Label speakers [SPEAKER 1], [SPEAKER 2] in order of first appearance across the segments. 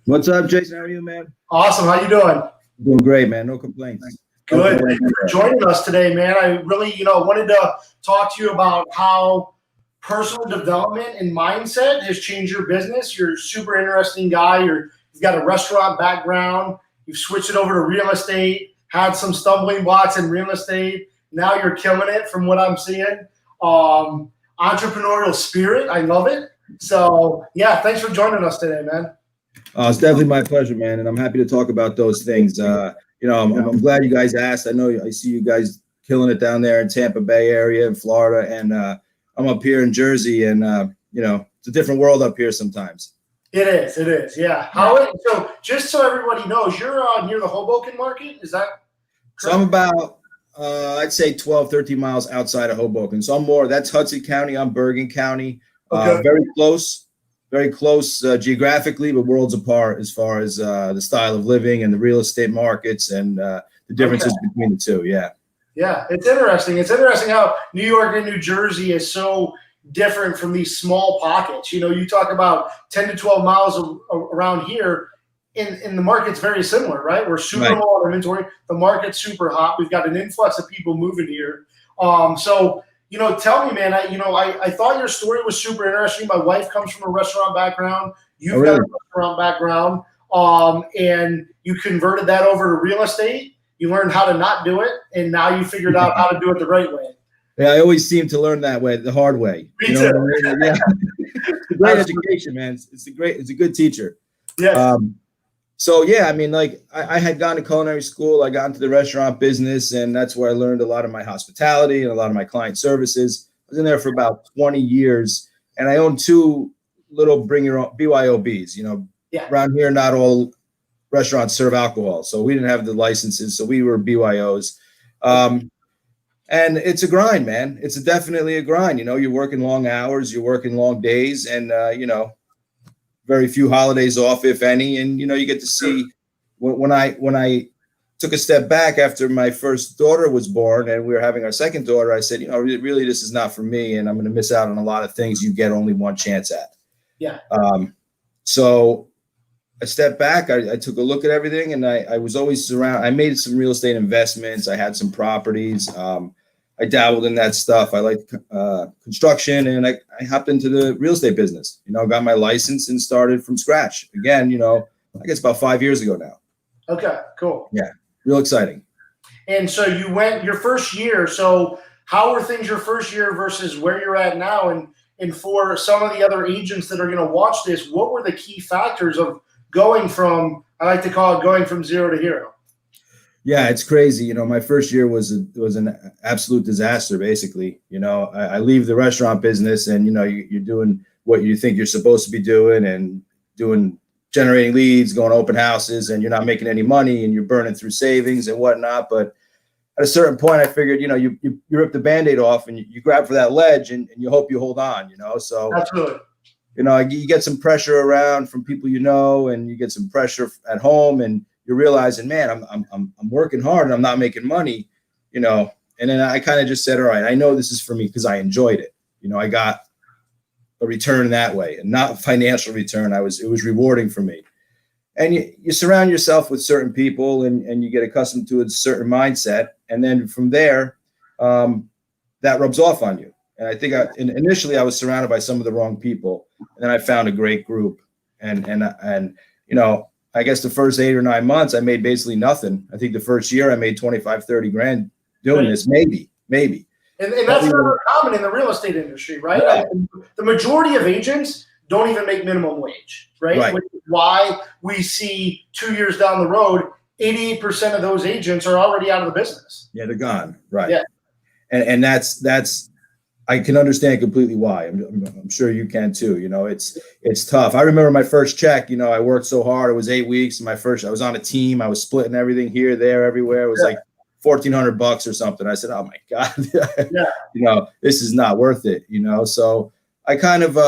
[SPEAKER 1] What's up, Jason? How are you, man?
[SPEAKER 2] Awesome. How you doing?
[SPEAKER 1] Doing great, man. No complaints.
[SPEAKER 2] Good. Thank you for joining us today, man. I really, wanted to talk to you about how personal development and mindset has changed your business. You're a super interesting guy. You've got a restaurant background. You've switched it over to real estate, had some stumbling blocks in real estate. Now you're killing it from what I'm seeing. Entrepreneurial spirit. I love it. So, yeah, thanks for joining us today, man.
[SPEAKER 1] It's definitely my pleasure, man, and I'm happy to talk about those things. I'm glad you guys asked. I see you guys killing it down there in Tampa Bay area in Florida, and I'm up here in Jersey, and it's a different world up here sometimes.
[SPEAKER 2] It is, yeah. So just so everybody knows, you're near the Hoboken market, is that correct?
[SPEAKER 1] So I'm about, I'd say 12, 13 miles outside of Hoboken. So that's Hudson County, I'm Bergen County,
[SPEAKER 2] Okay.
[SPEAKER 1] Very close geographically, but worlds apart as far as the style of living and the real estate markets and the differences between the two. Yeah.
[SPEAKER 2] Yeah, it's interesting. It's interesting how New York and New Jersey is so different from these small pockets. You talk about 10 to 12 miles around here, in the market's very similar, right? We're super low on inventory. The market's super hot. We've got an influx of people moving here. Tell me, man, I thought your story was super interesting. My wife comes from a restaurant background. You've got a restaurant background. And you converted that over to real estate. You learned how to not do it. And now you figured out how to do it the right way.
[SPEAKER 1] Yeah, I always seem to learn that way, the hard way.
[SPEAKER 2] Me too.
[SPEAKER 1] What I mean? Yeah. It's a great education, man. It's a good teacher.
[SPEAKER 2] Yeah.
[SPEAKER 1] I had gone to culinary school. I got into the restaurant business, and that's where I learned a lot of my hospitality and a lot of my client services. I was in there for about 20 years, and I owned two little bring your own BYOBs. Around here, not all restaurants serve alcohol, so we didn't have the licenses, so we were BYOs. And it's a grind, man. It's definitely a grind. You're working long hours, you're working long days, and very few holidays off, if any. And you get to see when I took a step back after my first daughter was born and we were having our second daughter, I said, really, this is not for me, and I'm going to miss out on a lot of things you get only one chance at.
[SPEAKER 2] Yeah.
[SPEAKER 1] So I stepped back. I took a look at everything, and I was always surrounded. I made some real estate investments. I had some properties. I dabbled in that stuff. I liked construction, and I hopped into the real estate business. Got my license and started from scratch. Again, I guess about 5 years ago now.
[SPEAKER 2] Okay, cool.
[SPEAKER 1] Yeah, real exciting.
[SPEAKER 2] And so you went your first year. So how were things your first year versus where you're at now? And for some of the other agents that are going to watch this, what were the key factors of going from, I like to call it going from zero to hero?
[SPEAKER 1] Yeah, it's crazy. My first year was an absolute disaster, basically. I leave the restaurant business, and, you're doing what you think you're supposed to be doing and generating leads, going to open houses, and you're not making any money, and you're burning through savings and whatnot. But at a certain point, I figured, you rip the Band-Aid off and you grab for that ledge, and you hope you hold on, So
[SPEAKER 2] absolutely.
[SPEAKER 1] You get some pressure around from people, and you get some pressure at home, and you're realizing, man, I'm working hard and I'm not making money, And then I kind of just said, all right, I know this is for me because I enjoyed it. I got a return that way, and not financial return. It was rewarding for me. And you surround yourself with certain people, and you get accustomed to a certain mindset. And then from there, that rubs off on you. And I think initially I was surrounded by some of the wrong people. And then I found a great group. And I guess the first 8 or 9 months, I made basically nothing. I think the first year I made 25, 30 grand doing this, maybe.
[SPEAKER 2] And that's not common in the real estate industry, right?
[SPEAKER 1] Yeah.
[SPEAKER 2] The majority of agents don't even make minimum wage, right? Which is why we see 2 years down the road, 88% of those agents are already out of the business.
[SPEAKER 1] Yeah, they're gone. Right.
[SPEAKER 2] Yeah.
[SPEAKER 1] And that's I can understand completely why. I'm sure you can too. It's tough. I remember my first check. I worked so hard. It was 8 weeks. I was on a team. I was splitting everything here, there, everywhere. It was like $1,400 or something. I said, "Oh my God, this is not worth it." So I kind of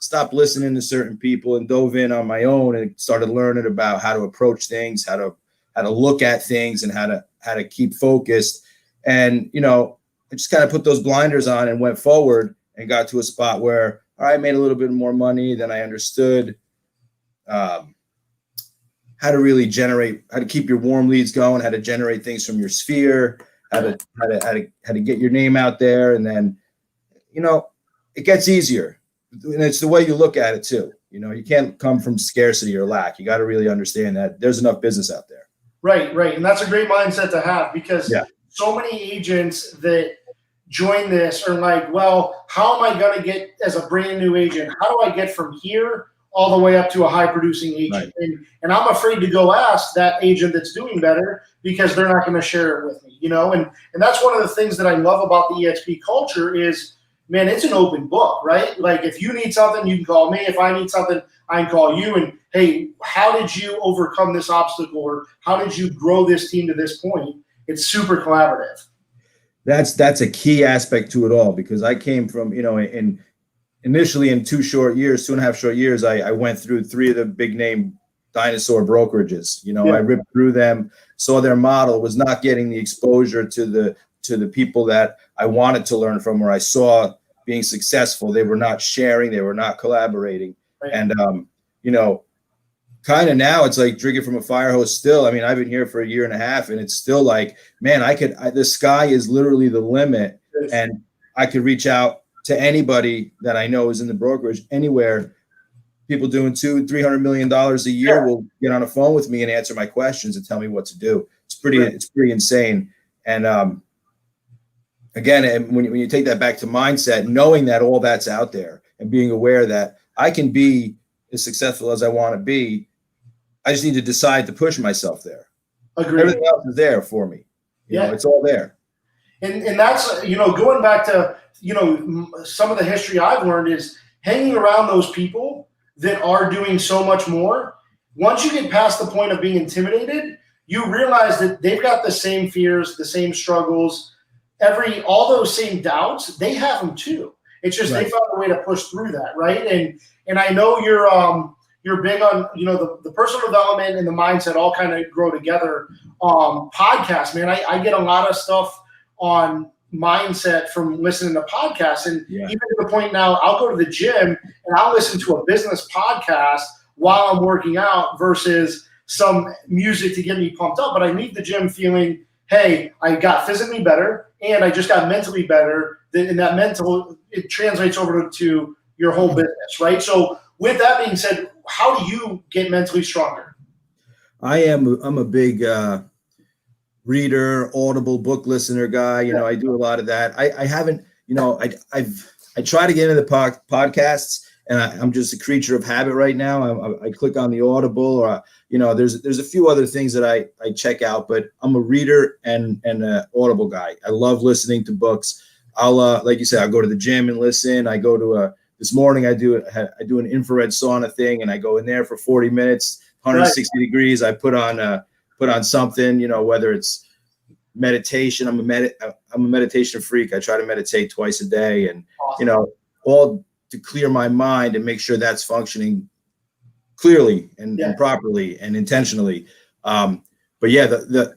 [SPEAKER 1] stopped listening to certain people and dove in on my own and started learning about how to approach things, how to look at things, and how to keep focused. And I just kind of put those blinders on and went forward and got to a spot where I made a little bit more money than I understood. how to really generate, how to keep your warm leads going, how to generate things from your sphere, how to get your name out there. And then, it gets easier. And it's the way you look at it too. You can't come from scarcity or lack. You got to really understand that there's enough business out there.
[SPEAKER 2] Right. And that's a great mindset to have, because so many agents that join this are like, well, how am I going to get, as a brand new agent, how do I get from here all the way up to a high producing agent? Right. And I'm afraid to go ask that agent that's doing better, because they're not going to share it with me, and that's one of the things that I love about the EXP culture is, man, it's an open book, right? Like, if you need something, you can call me. If I need something, I can call you. And hey, how did you overcome this obstacle, or how did you grow this team to this point? It's super collaborative.
[SPEAKER 1] That's a key aspect to it all, because I came from, initially in 2.5 short years, I went through 3 of the big name dinosaur brokerages. I ripped through them, saw their model, was not getting the exposure to the people that I wanted to learn from, or I saw being successful. They were not sharing, they were not collaborating. Right. And, kind of now it's like drinking from a fire hose still. I mean, I've been here for 1.5 years, and it's still like, man, the sky is literally the limit. Yes. And I could reach out to anybody that I know is in the brokerage anywhere. People doing $200-300 million a year will get on a phone with me and answer my questions and tell me what to do. It's pretty insane. And, again, when you take that back to mindset, knowing that all that's out there and being aware that I can be as successful as I want to be, I just need to decide to push myself there.
[SPEAKER 2] Agreed.
[SPEAKER 1] Everything else is there for me. It's all there.
[SPEAKER 2] And that's, going back to, some of the history I've learned is hanging around those people that are doing so much more. Once you get past the point of being intimidated, you realize that they've got the same fears, the same struggles, all those same doubts. They have them too. It's just They found a way to push through that, right? And I know you're big on the personal development and the mindset all kind of grow together. Podcasts, man, I get a lot of stuff on mindset from listening to podcasts, and even to the point now, I'll go to the gym and I'll listen to a business podcast while I'm working out versus some music to get me pumped up. But I leave the gym feeling, hey, I got physically better and I just got mentally better. And that mental, it translates over to your whole business, right? So with that being said, how do you get mentally stronger?
[SPEAKER 1] I'm a big reader, Audible book listener guy. I do a lot of that. I haven't, I try to get into the podcasts, and I'm just a creature of habit right now. I click on the Audible, or there's a few other things that I check out, but I'm a reader and an Audible guy. I love listening to books. I'll like you said, I'll go to the gym and listen. I go to this morning I do an infrared sauna thing, and I go in there for 40 minutes, 160 degrees. I put on something, whether it's meditation. I'm a meditation freak. I try to meditate twice a day, and all to clear my mind and make sure that's functioning clearly and properly and intentionally. But yeah, the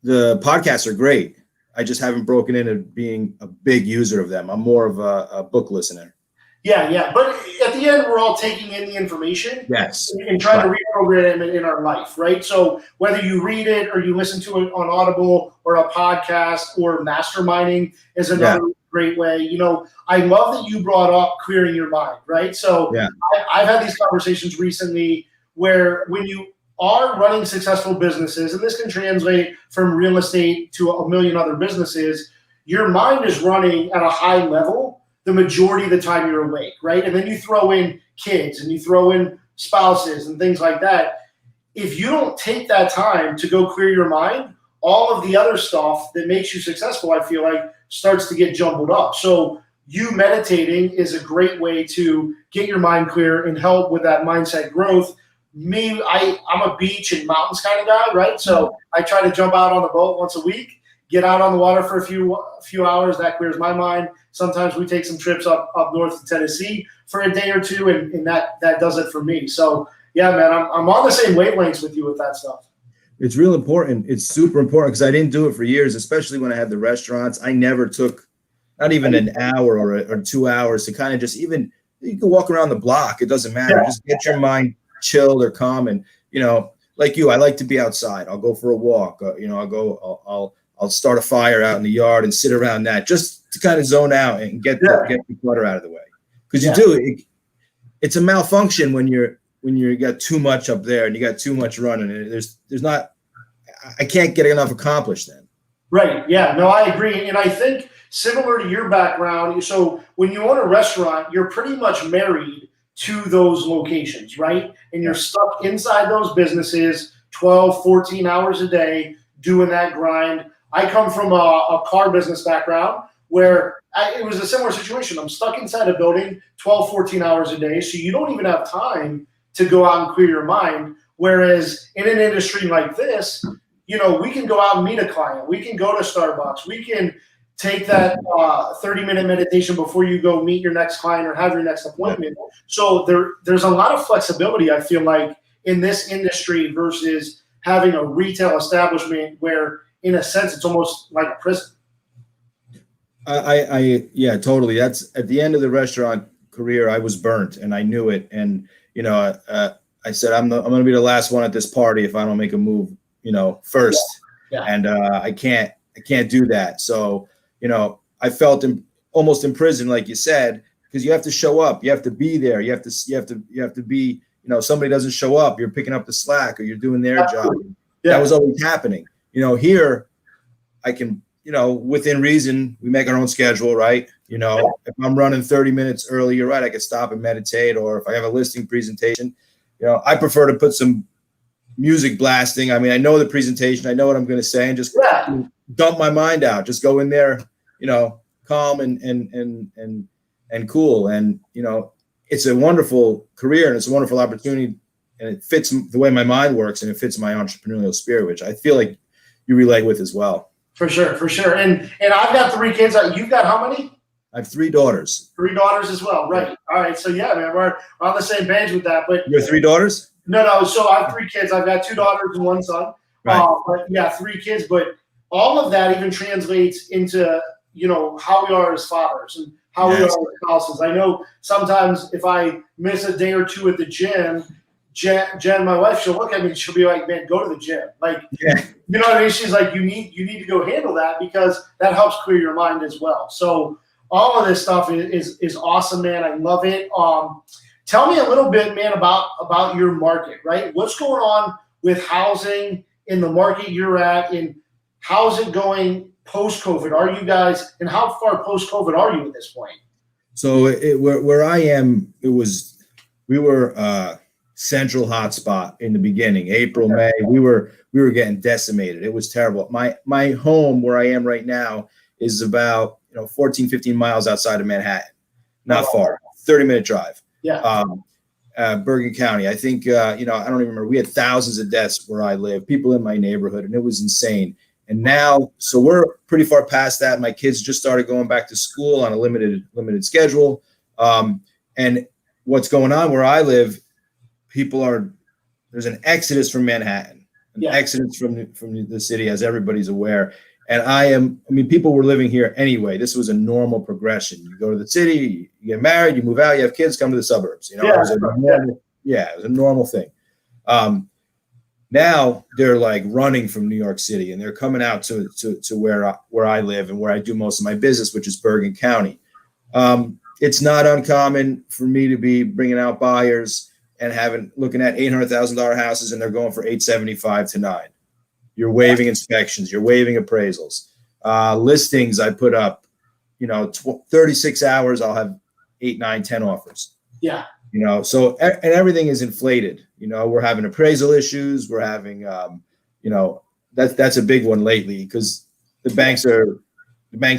[SPEAKER 1] podcasts are great. I just haven't broken into being a big user of them. I'm more of a book listener.
[SPEAKER 2] Yeah. But at the end, we're all taking in the information and trying to reprogram it in our life, right? So whether you read it or you listen to it on Audible or a podcast, or masterminding is another great way. I love that you brought up clearing your mind, right? So I've had these conversations recently where when you are running successful businesses, and this can translate from real estate to a million other businesses, your mind is running at a high level the majority of the time you're awake, right? And then you throw in kids and you throw in spouses and things like that. If you don't take that time to go clear your mind, all of the other stuff that makes you successful, I feel like, starts to get jumbled up. So you meditating is a great way to get your mind clear and help with that mindset growth. Me, I'm a beach and mountains kind of guy, right? So I try to jump out on the boat once a week, get out on the water for a few hours. That clears my mind. Sometimes we take some trips up north to Tennessee for a day or two, and that does it for me. So yeah, man, I'm on the same wavelengths with you with that stuff.
[SPEAKER 1] It's real important. It's super important, because I didn't do it for years, especially when I had the restaurants. I never took not even an hour or 2 hours to kind of just, even you can walk around the block. It doesn't matter. Just get your mind chilled or calm. And, like you, I like to be outside. I'll go for a walk. I'll start a fire out in the yard and sit around that just to kind of zone out and get the clutter out of the way. Because it's a malfunction when you got too much up there and you got too much running. And I can't get enough accomplished then.
[SPEAKER 2] Right. Yeah. No, I agree. And I think similar to your background, so when you own a restaurant, you're pretty much married to those locations, right? And you're stuck inside those businesses 12, 14 hours a day doing that grind. I come from a car business background where it was a similar situation. I'm stuck inside a building 12, 14 hours a day. So you don't even have time to go out and clear your mind. Whereas in an industry like this, we can go out and meet a client. We can go to Starbucks. We can take that 30-minute meditation before you go meet your next client or have your next appointment. So there's a lot of flexibility, I feel like, in this industry versus having a retail establishment where, in a sense, it's almost like a prison.
[SPEAKER 1] Yeah, totally. That's at the end of the restaurant career, I was burnt and I knew it. And, I said, I'm going to be the last one at this party if I don't make a move, first. Yeah. And I can't do that. So, I felt almost imprisoned, like you said, because you have to show up. You have to be there. You have to be, somebody doesn't show up, you're picking up the slack or you're doing their job. Yeah. That was always happening. Here I can, within reason, we make our own schedule, right? If I'm running 30 minutes early, you're right, I could stop and meditate. Or if I have a listing presentation, I prefer to put some music blasting. I mean, I know the presentation, I know what I'm going to say, and just dump my mind out. Just go in there, calm and cool. And, it's a wonderful career and it's a wonderful opportunity, and it fits the way my mind works and it fits my entrepreneurial spirit, which I feel like you relate with as well. For sure. And I've got 3 kids. You've got how many? I have 3 daughters. 3 daughters as well. Right. All right. So yeah, man, we're on the same page with that. But you have 3 daughters? No. So I have 3 kids. I've got 2 daughters and 1 son. Right. But yeah, 3 kids. But all of that even translates into, how we are as fathers and how we are as spouses. I know sometimes if I miss a day or 2 at the gym, Jen, my wife, she'll look at me and she'll be like, man, go to the gym. Like, you know what I mean? She's like, you need to go handle that because that helps clear your mind as well. So all of this stuff is awesome, man. I love it. Tell me a little bit, man, about your market, right? What's going on with housing in the market you're at, and how's it going post-COVID? Are you guys, and how far post-COVID are you at this point? So where I am, we were central hotspot in the beginning, April, May. We were getting decimated. It was terrible. My home where I am right now is about 14, 15 miles outside of Manhattan. Not far, 30-minute drive. Yeah. Bergen County. I think I don't even remember. We had thousands of deaths where I live, people in my neighborhood, and it was insane. And now, so we're pretty far past that. My kids just started going back to school on a limited schedule. And what's going on where I live, there's an exodus from Manhattan, exodus from the city, as everybody's aware. And people were living here anyway. This was a normal progression. You go to the city, you get married, you move out, you have kids, come to the suburbs. It was a normal thing. Now they're like running from New York City, and they're coming out to where I live and where I do most of my business, which is Bergen County. It's not uncommon for me to be bringing out buyers and looking at $800,000 houses, and they're going for $875,000 to $9. You're waiving inspections, you're waiving appraisals. Listings I put up, 36 hours, I'll have 8, 9, 10 offers. Yeah. So and everything is inflated. We're having appraisal issues. We're having, that's a big one lately because the banks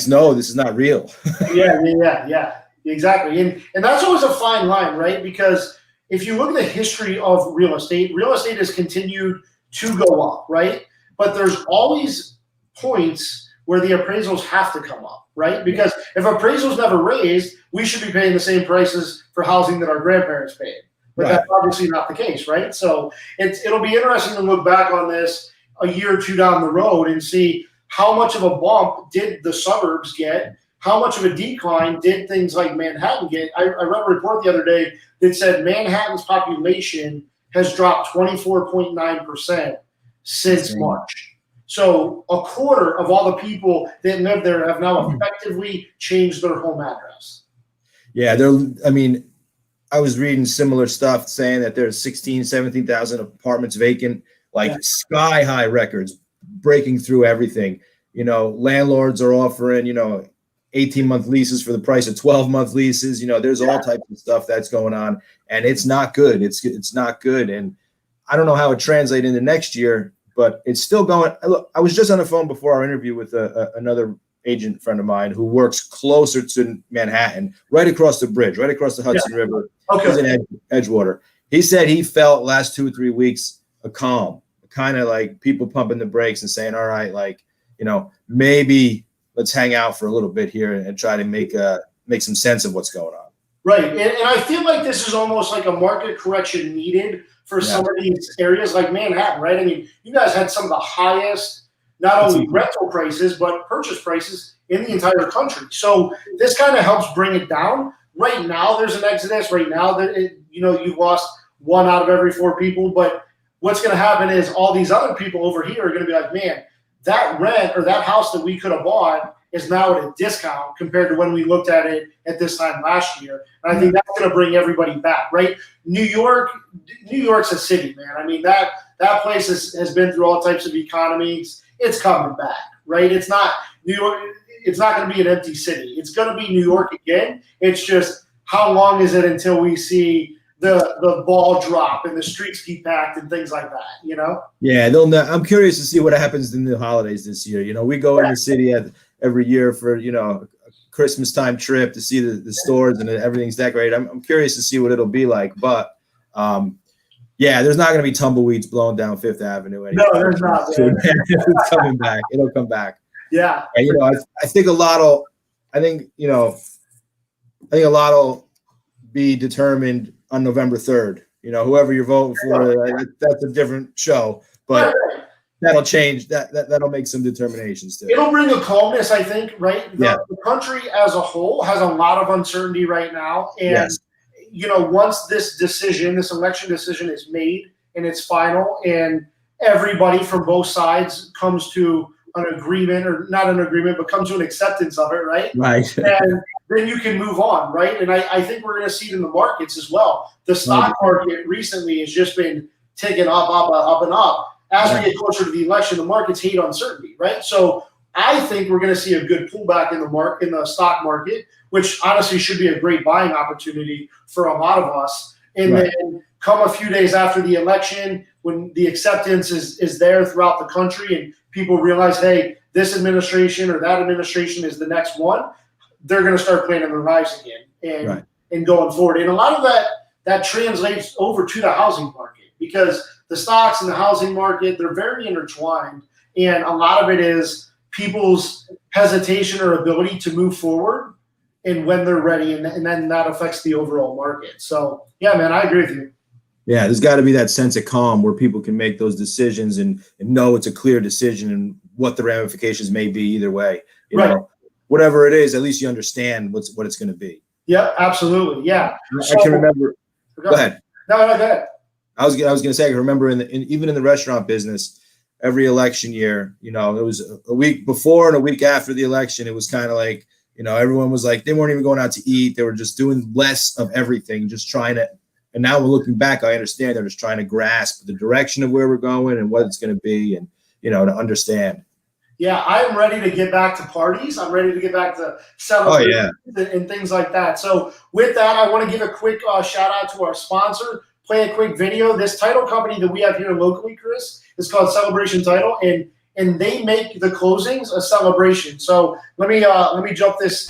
[SPEAKER 1] know this is not real. Yeah, exactly. And that's always a fine line, right? Because if you look at the history of real estate has continued to go up, right? But there's always points where the appraisals have to come up, right? Because if appraisals never raised, we should be paying the same prices for housing that our grandparents paid. But that's obviously not the case, right? So it'll be interesting to look back on this a year or 2 down the road and see how much of a bump did the suburbs get, how much of a decline did things like Manhattan get. I read a report the other day that said Manhattan's population
[SPEAKER 2] has dropped 24.9% since March. So a quarter of all the people that live there have now effectively changed their home address.
[SPEAKER 1] Yeah, I was reading similar stuff saying that there's 16, 17,000 apartments vacant, like sky high records, breaking through everything. Landlords are offering, 18-month leases for the price of 12-month leases. There's all types of stuff that's going on, and it's not good. It's not good. And I don't know how it translates into next year, but it's still going. Look, I was just on the phone before our interview with another agent friend of mine who works closer to Manhattan, right across the bridge, right across the Hudson River. He's in Edgewater. He said he felt last 2 or 3 weeks a calm, kind of like people pumping the brakes and saying, all right, like, maybe let's hang out for a little bit here and try to make some sense of what's going on.
[SPEAKER 2] Right. And I feel like this is almost like a market correction needed for some of these areas like Manhattan, right? I mean, you guys had some of the highest, not only rental prices, but purchase prices in the entire country. So this kind of helps bring it down. Right now, there's an exodus. Right now, you've lost 1 out of every 4 people. But what's going to happen is all these other people over here are going to be like, man, that rent or that house that we could have bought is now at a discount compared to when we looked at it at this time last year. And I think that's going to bring everybody back, right? New York's a city, man. I mean, that place has been through all types of economies. It's coming back, right? It's not New York. It's not going to be an empty city. It's going to be New York again. It's just how long is it until we see the ball drop and the streets keep packed and things like that,
[SPEAKER 1] Yeah, I'm curious to see what happens in the holidays this year. We go in the city every year for a Christmas time trip to see the stores and everything's decorated. I'm curious to see what it'll be like, but there's not going to be tumbleweeds blowing down Fifth Avenue anymore.
[SPEAKER 2] No, there's not.
[SPEAKER 1] It's coming back. It'll come back.
[SPEAKER 2] Yeah.
[SPEAKER 1] And, I think a lot will be determined on November 3rd. Whoever you're voting for, that's a different show, but that'll change. That'll make some determinations too.
[SPEAKER 2] It'll bring a calmness, I think, right? The country as a whole has a lot of uncertainty right now. And, once this election decision is made and it's final and everybody from both sides comes to an agreement, or not an agreement, but comes to an acceptance of it, right?
[SPEAKER 1] Right.
[SPEAKER 2] And then you can move on, right? And I think we're going to see it in the markets as well. The stock market recently has just been ticking up and up. As we get closer to the election, the markets hate uncertainty, right? So I think we're going to see a good pullback in the stock market, which honestly should be a great buying opportunity for a lot of us. And then come a few days after the election, when the acceptance is there throughout the country and people realize, hey, this administration or that administration is the next one, they're going to start planning their lives again and going forward. And a lot of that translates over to the housing market, because the stocks and the housing market, they're very intertwined. And a lot of it is people's hesitation or ability to move forward and when they're ready. And then that affects the overall market. So, yeah, man, I agree with you.
[SPEAKER 1] Yeah, there's got to be that sense of calm where people can make those decisions and know it's a clear decision and what the ramifications may be either way. You know, whatever it is, at least you understand what it's going to be.
[SPEAKER 2] Yeah, absolutely. Yeah.
[SPEAKER 1] I can remember. Go ahead.
[SPEAKER 2] No, go ahead.
[SPEAKER 1] I was going to say, I can remember even in the restaurant business, every election year, it was a week before and a week after the election. It was kind of like, everyone was like, they weren't even going out to eat. They were just doing less of everything, just trying to. And now we're looking back, I understand they're just trying to grasp the direction of where we're going and what it's going to be, and, to understand.
[SPEAKER 2] Yeah, I'm ready to get back to parties. I'm ready to get back to celebrating and things like that. So with that, I want to give a quick shout out to our sponsor, play a quick video. This title company that we have here locally, Chris, is called Celebration Title, and they make the closings a celebration. So let me jump this.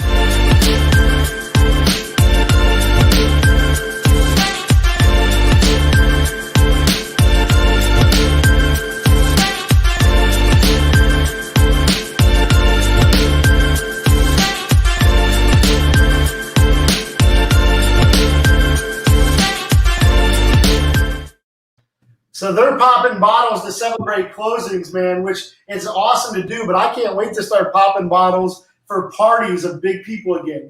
[SPEAKER 2] So they're popping bottles to celebrate closings, man, which is awesome to do. But I can't wait to start popping bottles for parties of big people again,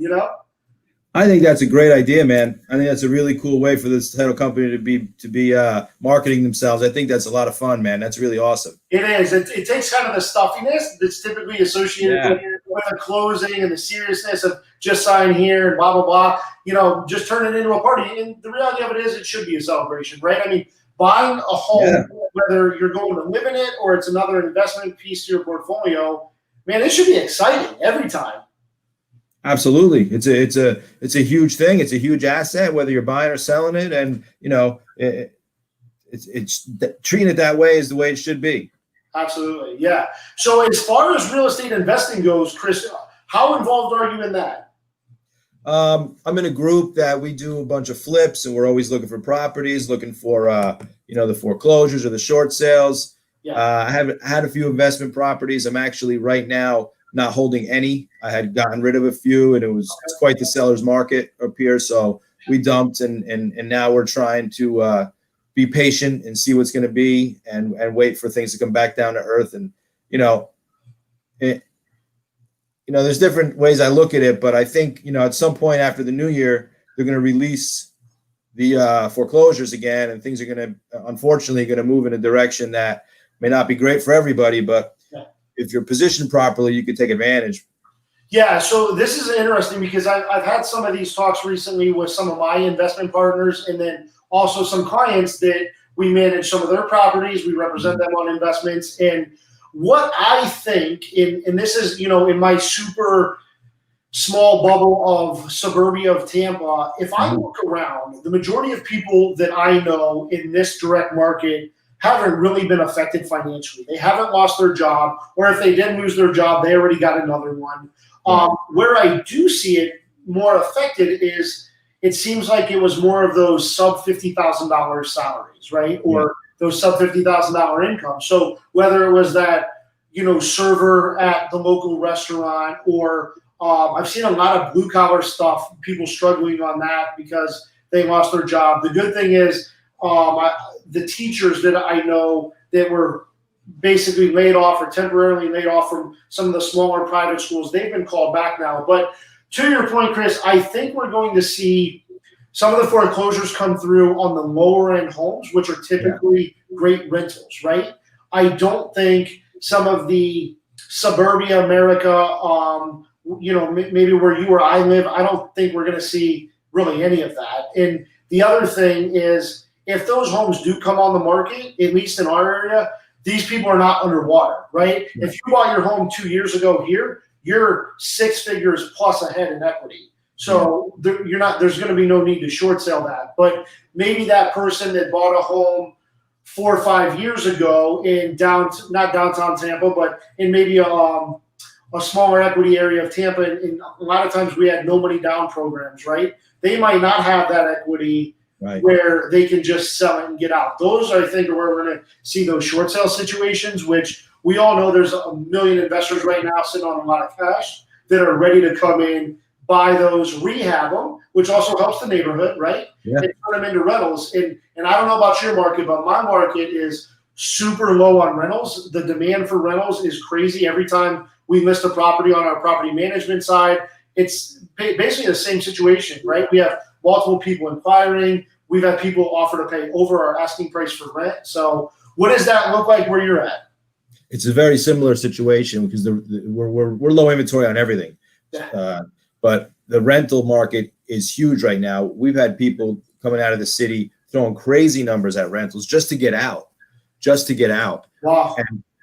[SPEAKER 1] I think that's a great idea, man. I think that's a really cool way for this title company to be marketing themselves. I think that's a lot of fun, man. That's really awesome.
[SPEAKER 2] It is. It takes kind of the stuffiness that's typically associated with a closing and the seriousness of just sign here and blah, blah, blah. You know, just turn it into a party. And the reality of it is it should be a celebration, right? I mean, buying a home, whether you're going to live in it or it's another investment piece to your portfolio, man, it should be exciting every time.
[SPEAKER 1] Absolutely. It's a huge thing. It's a huge asset, whether you're buying or selling it. And, you know, it's treating it that way is the way it should be.
[SPEAKER 2] Absolutely. Yeah. So as far as real estate investing goes, Chris, how involved are you in that?
[SPEAKER 1] I'm in a group that we do a bunch of flips, and we're always looking for properties, looking for, the foreclosures or the short sales.
[SPEAKER 2] Yeah.
[SPEAKER 1] I have had a few investment properties. I'm actually right now not holding any. I had gotten rid of a few, and it's quite the seller's market up here. So we dumped, and now we're trying to be patient and see what's going to be, and wait for things to come back down to earth. And there's different ways I look at it, but I think at some point after the new year they're going to release the foreclosures again, and things are going to unfortunately move in a direction that may not be great for everybody, but if you're positioned properly, you can take advantage.
[SPEAKER 2] Yeah, so this is interesting because I've had some of these talks recently with some of my investment partners, and then also some clients that we manage some of their properties. We represent them on investments. And what I think, and this is, in my super small bubble of suburbia of Tampa, if I look around, the majority of people that I know in this direct market haven't really been affected financially. They haven't lost their job, or if they did lose their job, they already got another one. Where I do see it more affected is it seems like it was more of those sub $50,000 salaries, right? Or those sub $50,000 income. So whether it was that, server at the local restaurant, or I've seen a lot of blue collar stuff, people struggling on that because they lost their job. The good thing is, the teachers that I know that were basically laid off or temporarily laid off from some of the smaller private schools, they've been called back now. But to your point, Chris, I think we're going to see some of the foreclosures come through on the lower end homes, which are typically great rentals, right? I don't think some of the suburbia America, maybe where you or I live, I don't think we're going to see really any of that. And the other thing is, if those homes do come on the market, at least in our area, these people are not underwater, right? If you bought your home 2 years ago here, you're 6 figures plus ahead in equity. So there's going to be no need to short sell that. But maybe that person that bought a home 4 or 5 years ago in not downtown Tampa, but in maybe a smaller equity area of Tampa, and a lot of times we had no money down programs, right? They might not have that equity. Right. Where they can just sell it and get out. Those, I think, are where we're going to see those short sale situations, which we all know there's a million investors right now sitting on a lot of cash that are ready to come in, buy those, rehab them, which also helps the neighborhood, right? Yeah. And turn them into rentals. And I don't know about your market, but my market is super low on rentals. The demand for rentals is crazy. Every time we list a property on our property management side, it's basically the same situation, right? We have multiple people inquiring. We've had people offer to pay over our asking price for rent. So what does that look like where you're at?
[SPEAKER 1] It's a very similar situation because we're low inventory on everything. Yeah. But the rental market is huge right now. We've had people coming out of the city throwing crazy numbers at rentals just to get out. Wow.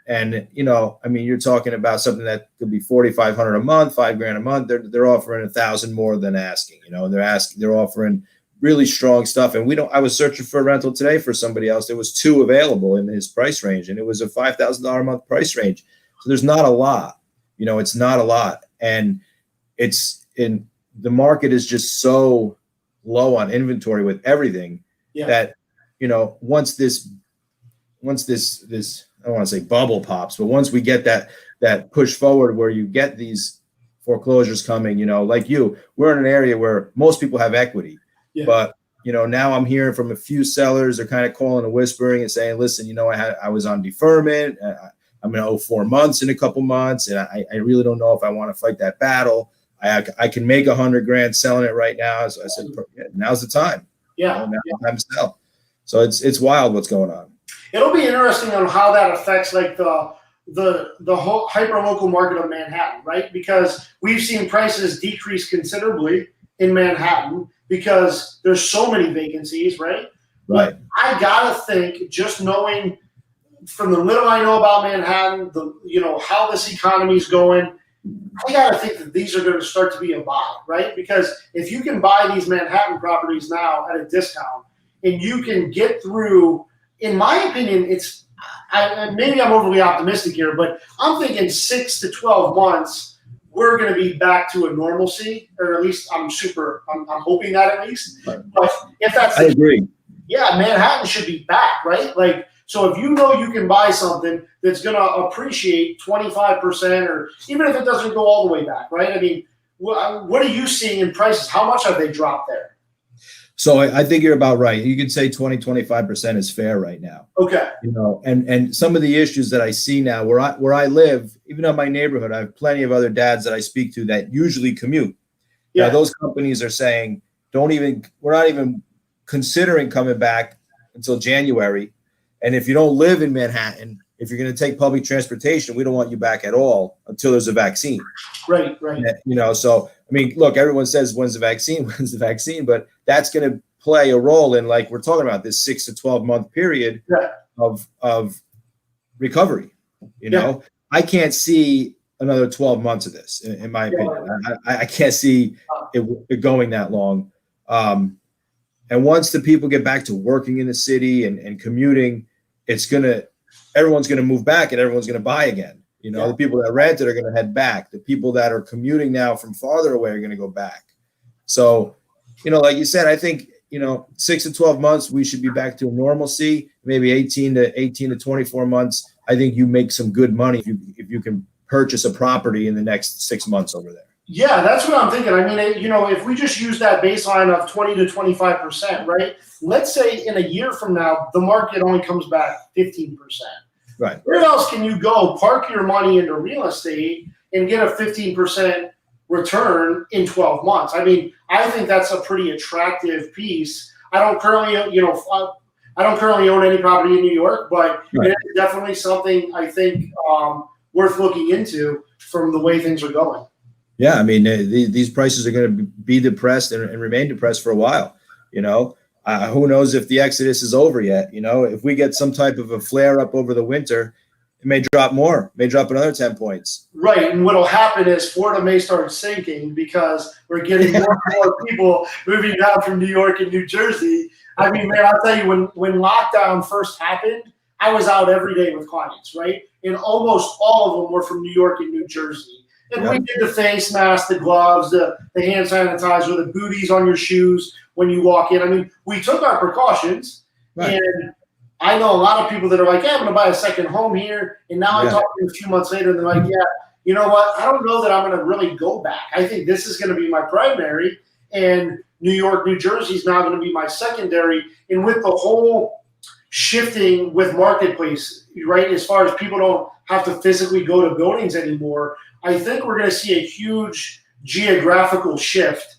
[SPEAKER 1] And you're talking about something that could be $4,500 a month, $5,000 a month. They're offering $1,000 more than asking. They're offering really strong stuff. And I was searching for a rental today for somebody else. There was 2 available in his price range, and it was a $5,000 a month price range. So there's not a lot. It's not a lot, and the market is just so low on inventory with everything that once this I don't want to say bubble pops, but once we get that push forward where you get these foreclosures coming, we're in an area where most people have equity, but now I'm hearing from a few sellers. They're kind of calling and whispering and saying, listen, I was on deferment. I'm going to owe 4 months in a couple months. And I really don't know if I want to fight that battle. I can make $100,000 selling it right now. So I said, now's the time.
[SPEAKER 2] Yeah.
[SPEAKER 1] Now's the time to sell. So it's wild what's going on.
[SPEAKER 2] It'll be interesting on how that affects like the whole hyper local market of Manhattan, right? Because we've seen prices decrease considerably in Manhattan because there's so many vacancies, right?
[SPEAKER 1] Right.
[SPEAKER 2] But I gotta think, just knowing from the little I know about Manhattan, how this economy is going, I gotta think that these are going to start to be a buy, right? Because if you can buy these Manhattan properties now at a discount, and you can get through, in my opinion, maybe I'm overly optimistic here, but I'm thinking 6 to 12 months, we're going to be back to a normalcy, or at least I'm hoping that at least.
[SPEAKER 1] Right.
[SPEAKER 2] But if that's
[SPEAKER 1] I agree.
[SPEAKER 2] Yeah, Manhattan should be back, right? Like, so if you know you can buy something that's going to appreciate 25%, or even if it doesn't go all the way back, right? I mean, what are you seeing in prices? How much have they dropped there?
[SPEAKER 1] So I think you're about right. You could say 25% is fair right now.
[SPEAKER 2] Okay.
[SPEAKER 1] And some of the issues that I see now where I live, even in my neighborhood, I have plenty of other dads that I speak to that usually commute. Yeah. Now, those companies are saying, we're not even considering coming back until January. And if you don't live in Manhattan, if you're going to take public transportation, we don't want you back at all until there's a vaccine.
[SPEAKER 2] Right.
[SPEAKER 1] So, I mean, look, everyone says, when's the vaccine? But that's going to play a role in, like we're talking about, this 6 to 12 month period of recovery. I can't see another 12 months of this, in my opinion. I can't see it going that long. And once the people get back to working in the city and commuting, everyone's going to move back and everyone's going to buy again. The people that rented are going to head back. The people that are commuting now from farther away are going to go back. So, like you said, I think, 6 to 12 months, we should be back to normalcy. Maybe 18 to 24 months. I think you make some good money if you can purchase a property in the next 6 months over there.
[SPEAKER 2] Yeah, that's what I'm thinking. I mean, if we just use that baseline of 20 to 25%, right? Let's say in a year from now, the market only comes back 15%.
[SPEAKER 1] Right.
[SPEAKER 2] Where else can you go park your money into real estate and get a 15% return in 12 months? I mean, I think that's a pretty attractive piece. I don't currently own any property in New York, but It is definitely something I think worth looking into from the way things are going.
[SPEAKER 1] Yeah, I mean, these prices are going to be depressed and remain depressed for a while. Who knows if the exodus is over yet? If we get some type of a flare up over the winter, it may drop more, may drop another 10 points.
[SPEAKER 2] Right, and what'll happen is Florida may start sinking because we're getting more and more people moving down from New York and New Jersey. I mean, man, I'll tell you, when lockdown first happened, I was out every day with clients, right? And almost all of them were from New York and New Jersey. And we did the face mask, the gloves, the hand sanitizer, the booties on your shoes when you walk in. I mean, we took our precautions. Right. And I know a lot of people that are like, I'm going to buy a second home here. And now I talk to them a few months later, and they're like, you know what? I don't know that I'm going to really go back. I think this is going to be my primary. And New York, New Jersey is now going to be my secondary. And with the whole shifting with marketplace, right, as far as people don't have to physically go to buildings anymore, I think we're going to see a huge geographical shift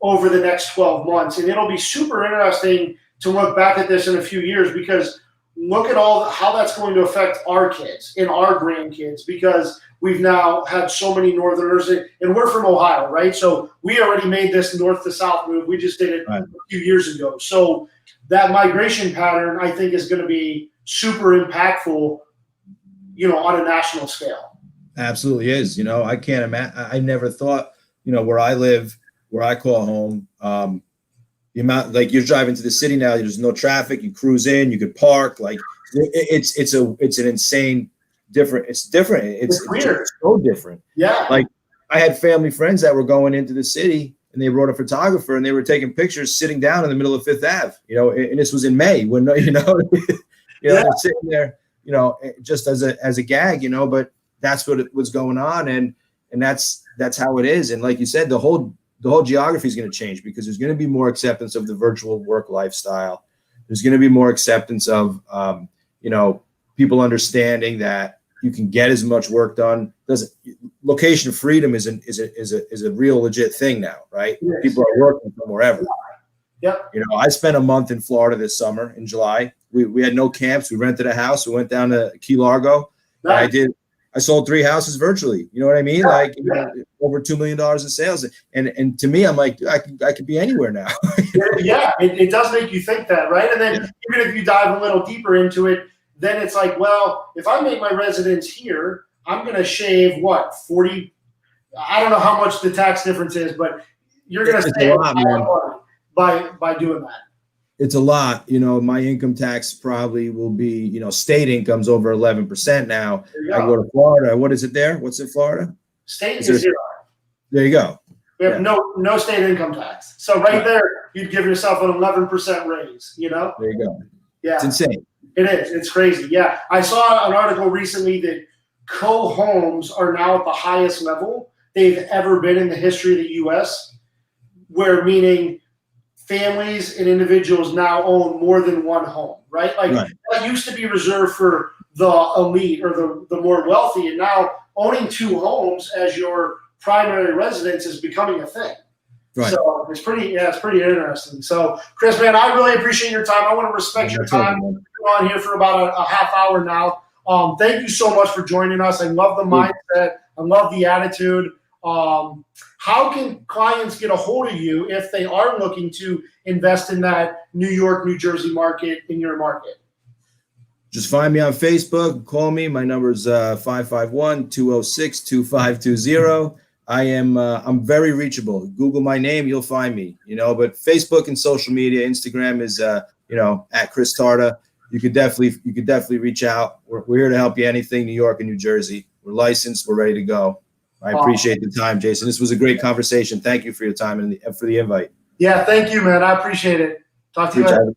[SPEAKER 2] over the next 12 months. And it'll be super interesting to look back at this in a few years, because look at how that's going to affect our kids and our grandkids, because we've now had so many Northerners, and we're from Ohio, right? So we already made this north to south move. We just did it a few years ago. So that migration pattern, I think, is going to be super impactful, on a national scale.
[SPEAKER 1] Absolutely is. I can't imagine. I never thought, where I live, where I call home, the amount, like, you're driving to the city now, there's no traffic, you cruise in, you could park. Like, it's an insane different. It's different. It's so different. Yeah. Like, I had family friends that were going into the city, and they brought a photographer, and they were taking pictures sitting down in the middle of Fifth Ave, and this was in May when, they're sitting there, just as a gag, but that's what was going on. And that's how it is. And like you said, the whole geography is going to change, because there's going to be more acceptance of the virtual work lifestyle. There's going to be more acceptance of, people understanding that, You can get as much work done. Location freedom is a real legit thing now, right?
[SPEAKER 2] Yes.
[SPEAKER 1] People are working from wherever.
[SPEAKER 2] Yep.
[SPEAKER 1] You know, I spent a month in Florida this summer in July. We had no camps. We rented a house. We went down to Key Largo.
[SPEAKER 2] Nice.
[SPEAKER 1] I sold 3 houses virtually. You know what I mean? Over $2 million in sales. And to me, I'm like, dude, I could be anywhere now.
[SPEAKER 2] Yeah, it does make you think that, right? And then even if you dive a little deeper into it, then it's like, well, if I make my residence here, I'm going to shave what, 40? I don't know how much the tax difference is, but you're going to save a lot of money by doing that.
[SPEAKER 1] It's a lot. You know, my income tax probably will be, you know, state income's over 11% now. I go to Florida. What is it there? What's in Florida?
[SPEAKER 2] State is 0.
[SPEAKER 1] There you go.
[SPEAKER 2] We have no state income tax. So right there, you'd give yourself an 11% raise, you know?
[SPEAKER 1] There you go.
[SPEAKER 2] Yeah.
[SPEAKER 1] It's insane.
[SPEAKER 2] It is. It's crazy. Yeah. I saw an article recently that co-homes are now at the highest level they've ever been in the history of the U.S., where meaning families and individuals now own more than one home, right? Like that used to be reserved for the elite or the more wealthy, and now owning 2 homes as your primary residence is becoming a thing. Right. So it's pretty interesting. So Chris, man, I really appreciate your time. I want to respect your time. We're on here for about a half hour now. Thank you so much for joining us. I love the mindset. I love the attitude. How can clients get a hold of you if they are looking to invest in that New York, New Jersey market, in your market?
[SPEAKER 1] Just find me on Facebook. Call me. My number is 551-206-2520. I'm very reachable. Google my name, you'll find me. You know, but Facebook and social media, Instagram is you know, at Chris Tarta. You could definitely reach out. We're here to help you anything New York and New Jersey. We're licensed. We're ready to go. I appreciate the time, Jason. This was a great conversation. Thank you for your time and for the invite.
[SPEAKER 2] Yeah, thank you, man. I appreciate it. Talk to you later.